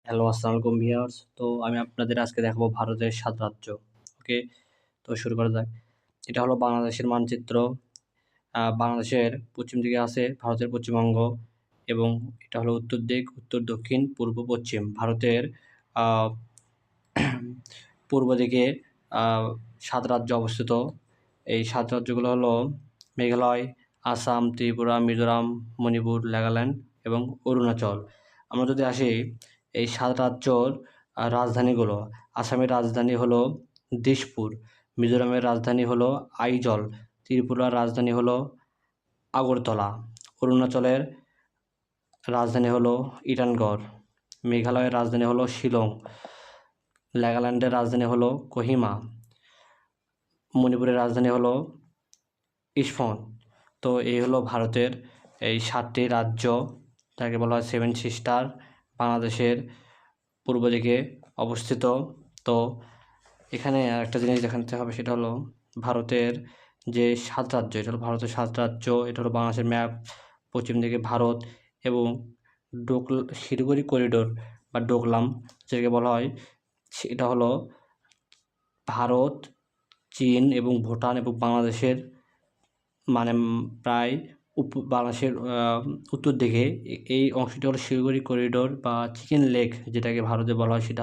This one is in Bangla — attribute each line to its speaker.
Speaker 1: হ্যালো, আসসালামু আলাইকুম ভিউয়ার্স। তো আমি আপনাদের আজকে দেখাবো ভারতের ৭ রাজ্য। ওকে? তো শুরু করা যাক। এটা হলো বাংলাদেশের মানচিত্র। বাংলাদেশের পশ্চিম দিকে আছে ভারতের পশ্চিমবঙ্গ এবং এটা হলো উত্তর দিক, উত্তর, দক্ষিণ, পূর্ব, পশ্চিম। ভারতের আ পূর্ব দিকে ৭ রাজ্য অবস্থিত। এই ৭ রাজ্যগুলো হলো মেঘালয়, আসাম, ত্রিপুরা, মিজোরাম, মণিপুর, নাগাল্যান্ড এবং অরুণাচল। আমরা যদি আসি এই ৭ রাজ্যর রাজধানীগুলো। আসামের রাজধানী হলো দিসপুর, মিজোরামের রাজধানী হলো আইজল, ত্রিপুরার রাজধানী হলো আগরতলা, অরুণাচলের রাজধানী হলো ইটানগড়, মেঘালয়ের রাজধানী হলো শিলং, নাগাল্যান্ডের রাজধানী হলো কোহিমা, মণিপুরের রাজধানী হলো ইম্ফল। তো এই হলো ভারতের এই ৭টি রাজ্য, যাকে বলা হয় সেভেন সিস্টার, বাংলাদেশের পূর্ব দিকে অবস্থিত। তো এখানে আরেকটা জিনিস দেখাতে হবে, সেটা হলো ভারতের যে ৭ রাজ্য, এটা হলো ভারতের ৭ রাজ্য, এটা হলো বাংলাদেশের ম্যাপ। পশ্চিম দিকে ভারত এবং শিলিগুড়ি করিডোর বা ডোকলাম যেটাকে বলা হয়, সেটা হলো ভারত, চীন এবং ভুটান এবং বাংলাদেশের মানে প্রায় বাংলাদেশের উত্তর দিকে এই অংশটি হলো শিলিগুড়ি করিডোর বা চিকেন লেক যেটাকে ভারতে বলা হয়, সেটা